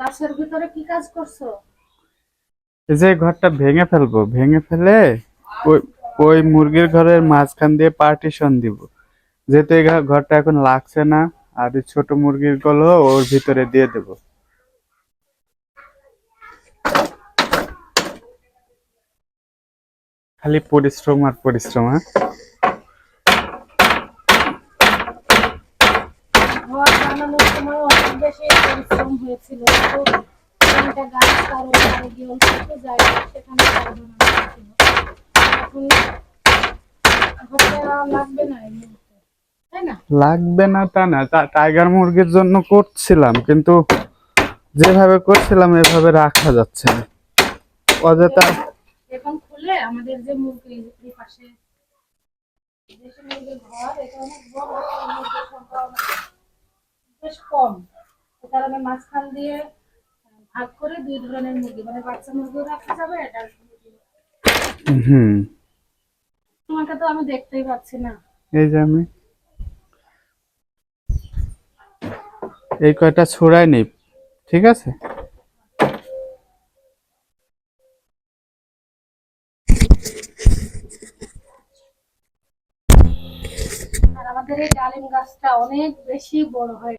গাছের ভিতরে কি কাজ করছো? এই যে ঘরটা ভেঙে ফেলবো, ভেঙে ফেলে ওই ওই মুরগির ঘরের মাঝখান দিয়ে পার্টিশন দিব। যেহেতু এই ঘরটা এখন লাগছে না, আর এই ছোট মুরগির গুলো ওর ভিতরে দিয়ে দেব। খালি পরিশ্রম আর পরিশ্রম, হ্যাঁ। ঘর বানানোর সময় অনেক বেশি পরিশ্রম হয়েছিল, তো তিনটা গাছ কারো কারো গিয়ে অল্প জায়গা সেখানে ঘর বানানো হয়েছিল। এখন ঘরটা লাগবে না এই মুহূর্তে, তাই না? লাগবে না তা না, টাইগার মুরগির জন্য করছিলাম, কিন্তু যেভাবে করছিলাম এভাবে রাখা যাচ্ছে না, অযথা। এখন এখন খুলে আমাদের যে মুরগি এই পাশে দেশি মুরগির ঘর, এটা অনেক বড়, মুরগির সংখ্যা বেশ কম। এ কারণে মাঝখান দিয়ে ভাগ করে দুই ধরনের মুরগি, মানে বাচ্চা মুরগিও রাখা যাবে, অ্যাডাল্ট মুরগি। হুম। তোমাকে তো আমি দেখতেই পাচ্ছি না। এই যে আমি এই কয়টা ছড়াই নেই, ঠিক আছে। আর আমাদের এই ডালিম গাছটা অনেক বেশি বড় হয়।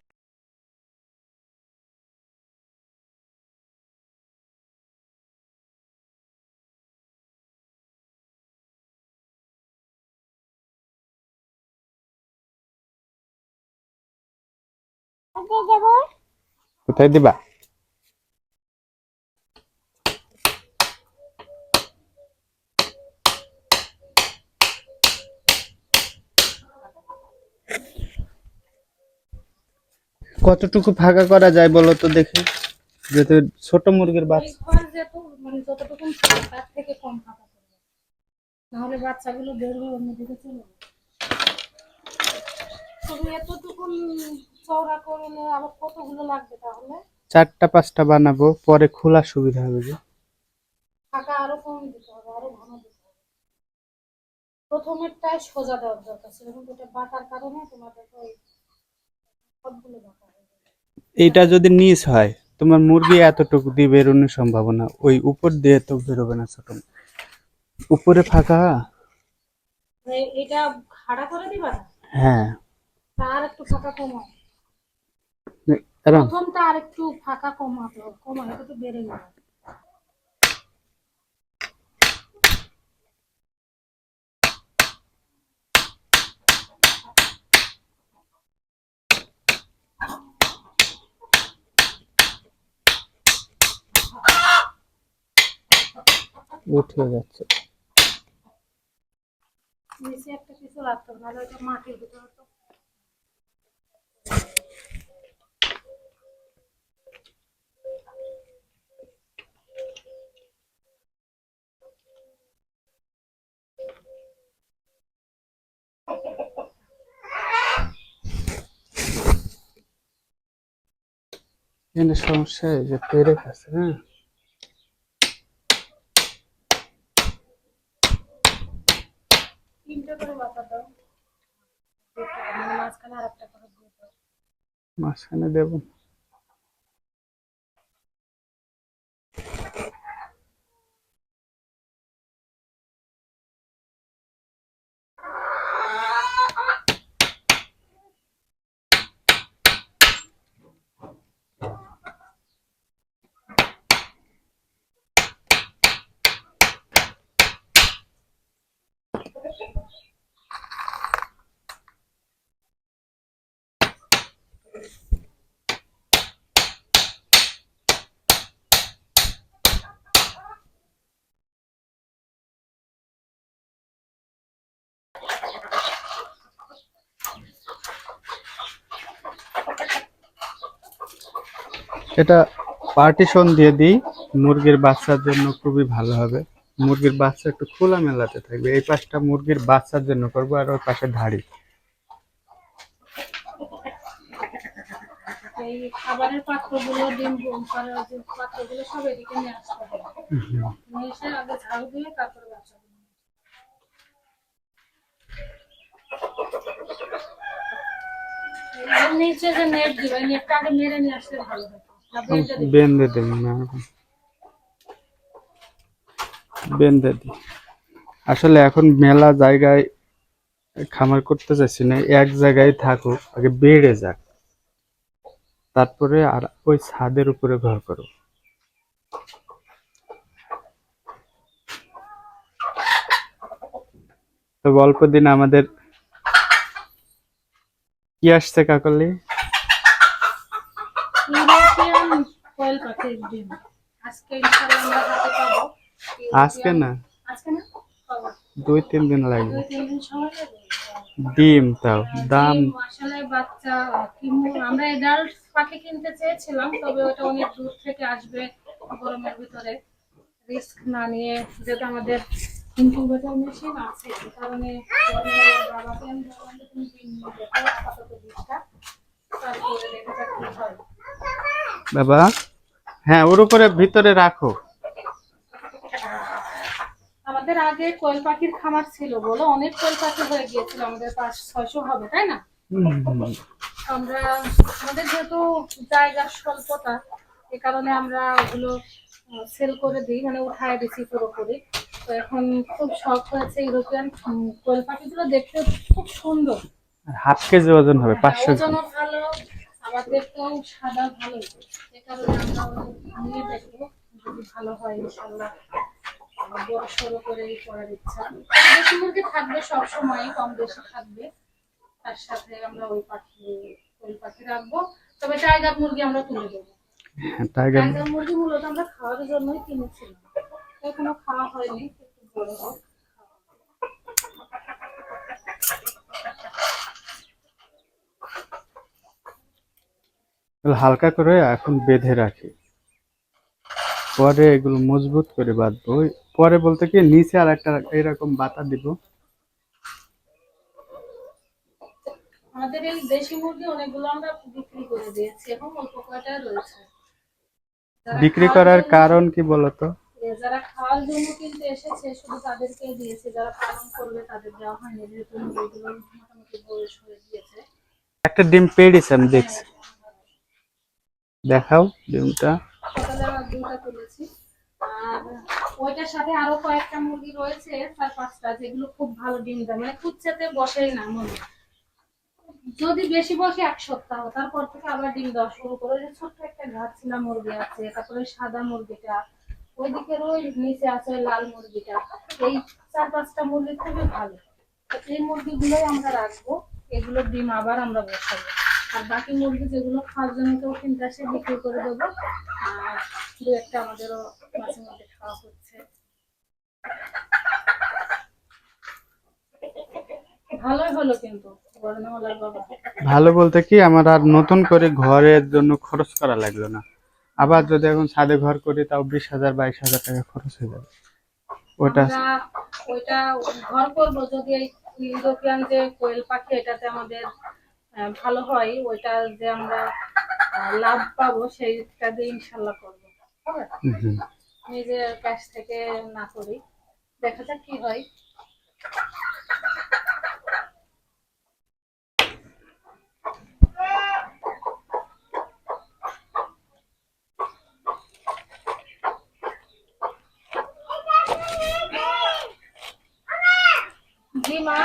কোথায় দিবা? কতটুকু ফাঁকা করা যায় বলো তো দেখি, যেহেতু ছোট মুরগির এই বাচ্চা। ঘর যেহেতু মানে যতটুকু তার থেকে কম ফাঁকা করবে, নাহলে বাচ্চাগুলো বের হয়ে অন্যদিকে চলে যাবে। তুমি এতটুকু চওড়া করলে আবার কতগুলো লাগবে তাহলে? 4টা 5টা বানাবো, পরে খোলা সুবিধা হবে যে। ফাঁকা আরো কম দিতে হবে, আরো ঘন দিতে হবে। প্রথমেরটায় সোজা দেওয়ার দরকার ছিল, কিন্তু এটা বাঁকার কারণে তোমাদের ওই সবগুলো বাঁকা হয়ে যাবে। এইটা যদি নিচ হয়, তোমার মুরগি এতটুকু দিয়ে বেরোনোর সম্ভাবনা, ওই উপর দিয়ে তো বেরোবে না ছোট। উপরে ফাঁকা। এটা খাড়া করে দিবা না? হ্যাঁ। তার একটু ফাঁকা কমাও। এরম। প্রথমটা আর একটু ফাঁকা কমাতে হবে, কমা, এটা তো বেড়ে গেল। উঠে যাচ্ছে। নিচে একটা কিছু রাখতে হবে, নাহলে ওটা মাটির ভিতরে তো। এখানে সমস্যা এই যে পেরে আছে, হ্যাঁ। তিনটে করে বাতা দাও, মানে মাঝখানে আর একটা করে দিয়ে দাও। মাঝখানে দেবো। এটা পার্টিশন দিয়ে দিই, মুরগির বাচ্চার জন্য খুবই ভালো হবে। মুরগির বাচ্চা একটু খোলা মেলাতে থাকবে। এই পাশটা মুরগির বাচ্চার জন্য করবো, আর ওই পাশে ধাড়ি। এই খাবারের পাত্রগুলো, ডিম করার যে পাত্রগুলো সব এদিকে নিয়ে আসতে হবে। নিয়ে এসে আগে ঝাড়ু দিয়ে তারপরে বাচ্চাগুলো। নিচে যে নেট দিবে, নেটটা আগে মেরে নিয়ে আসলে ভালো হয়। না বেঁধে দিই? বেঁধে দেব না, বেঁধে দিই। আসলে এখন মেলা জায়গায় খামার করতে চাইছি না, এক জায়গায় থাকুক, আগে বেড়ে যাক, তারপরে আর ওই ছাদের উপরে ঘর করো। তো অল্প দিন আমাদের কি আসছে কাকলি? ইউরোপিয়ান কোয়েল পাখির ডিম আজকে ইনশাআল্লাহ আমরা হাতে পাবো। আজকে ইউরোপিয়ান না, আজকে না পাবো, 2-3 দিন লাগবে। 2-3 দিন সময় লাগবে। ডিম তাও দাম। ডিম আসলে বাচ্চা আমরা অ্যাডাল্ট পাখি কিনতে চেয়েছিলাম, তবে ওটা অনেক দূর থেকে আসবে গরমের ভিতরে, রিস্ক না নিয়ে, যেটা আমাদের ইনকিউবেটর মেশিন আছে এই কারণে বাবাকে আমি বললাম যে তুমি ডিম নিয়ে দেখো আপাতত 20টা, তারপরে দেখা যাক কি হয়। বাবা, হ্যাঁ ওর উপরে ভিতরে রাখো। আমাদের আগে কোয়েল পাখির খামার ছিল বলো, অনেক কোয়েল পাখি হয়ে গিয়েছিল, আমাদের 500-600 হবে তাই না? আমরা আমাদের যেহেতু জায়গার স্বল্পতা, এ কারণে আমরা ওগুলো সেল করে দিই, মানে উঠায় দিচ্ছি পুরোপুরি। তো এখন খুব শখ হয়েছে ইউরোপিয়ান কোয়েল পাখিগুলো, দেখতে খুব সুন্দর, 1/2 কেজি ওজন হবে, হ্যাঁ, 500 গ্রাম। ওজনও ভালো, আবার দেখতেও সাদা ভালো। এ কারণে আমরা নিয়ে দেখবো, যদি ভালো হয় ইনশাল্লাহ বড় সড়ো করেই করার ইচ্ছা। দেশি মুরগি থাকবে সবসময়, কম বেশি থাকবে, তার সাথে আমরা ওই পাখি রাখবো। তবে টাইগার মুরগি আমরা তুলে দেবো। হ্যাঁ, টাইগার। টাইগার মুরগি মূলত আমরা খাওয়ার জন্যই কিনেছিলাম, এখনো খাওয়া হয়নি, একটু বড় হোক। হালকা করে এখন বেঁধে রাখি, পরে এগুলো মজবুত করে বাঁধবো। পরে বলতে কি নিচে আর একটা এরকম বাতা দিব। আমাদের এই দেশি মুরগি অনেকগুলো আমরা বিক্রি করে দিয়েছি, এখন অল্প কয়টা রয়েছে। বিক্রি করার কারণ কি বলতো? যারা খাওয়ার জন্য কিনতে এসেছে শুধু তাদেরকে দিয়েছে, যারা পালন করবে তাদের দেওয়া হয়নি, যেহেতু মুরগিগুলো মোটামুটি বয়স হয়ে গিয়েছে। একটা ডিম পেড়েছে আমি দেখছি, দেখাও ডিমটা। সকালে আমরা 2টা তুলেছি, আর ওইটার সাথে আরো কয়েকটা মুরগি রয়েছে 4-5টা, যেগুলো খুব ভালো ডিম দেয়, মানে কুচ্চাতে বসেই না মনে, যদি বেশি বসে 1 সপ্তাহ, তারপর থেকে আবার ডিম দেওয়া শুরু করে। যে ছোট্ট একটা ঘাটছিলা মুরগি আছে, তারপরে সাদা মুরগিটা, ওইদিকে ওই নিচে আছে ওই লাল মুরগিটা, এই 4-5টা মুরগি খুবই ভালো। তো এই মুরগিগুলোই আমরা রাখবো, এগুলো ডিম আবার আমরা বসাবো, আর বাকি মুরগি যেগুলো খাওয়ার জন্য কেউ কিনতে আসে বিক্রি করে দেবো, আর 2-1টা আমাদেরও মাঝে মধ্যে খাওয়া হচ্ছে। ভালোই হলো কিন্তু বর্ণমালার বাবা। ভালো বলতে কি, আমার আর নতুন করে ঘরের জন্য খরচ করা লাগলো না। আবার যদি এখন ছাদে ঘর করি তাও 20,000-22,000 টাকা খরচ হয়ে যাবে। ওটা আমরা ওইটা ঘর করব যদি এই ইউরোপিয়ান যে কোয়েল পাখি, এটাতে আমাদের ভালো হয়, ওইটা যে আমরা লাভ পাবো সেইটা দিয়ে ইনশাল্লাহ করবো, হবে? নিজের কাছ থেকে না করি, দেখা যাক কি হয়। জি মা,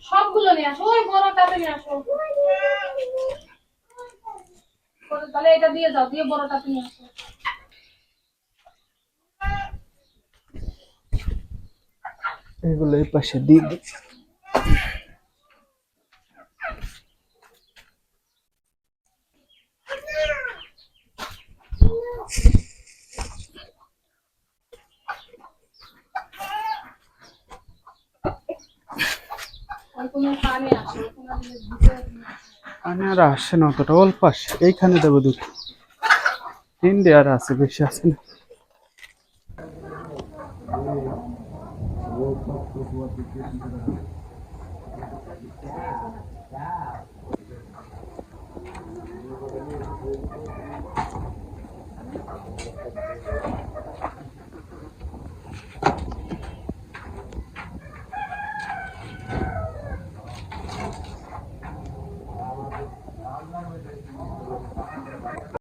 সবগুলো নিয়ে আসো, ওই বড়টাতে নিয়ে আসো, তাহলে এটা দিয়ে যাও, দিয়ে বড়টাতে নিয়ে আসো। এগুলো এই পাশে দিয়ে দিই। ওই কোনো পানি আসো, কোনো ভিতরে পানি আর আসে না, অতটা অল্প আসে। এইখানে দেবো 2-3 আর আছে, বেশি আছে না।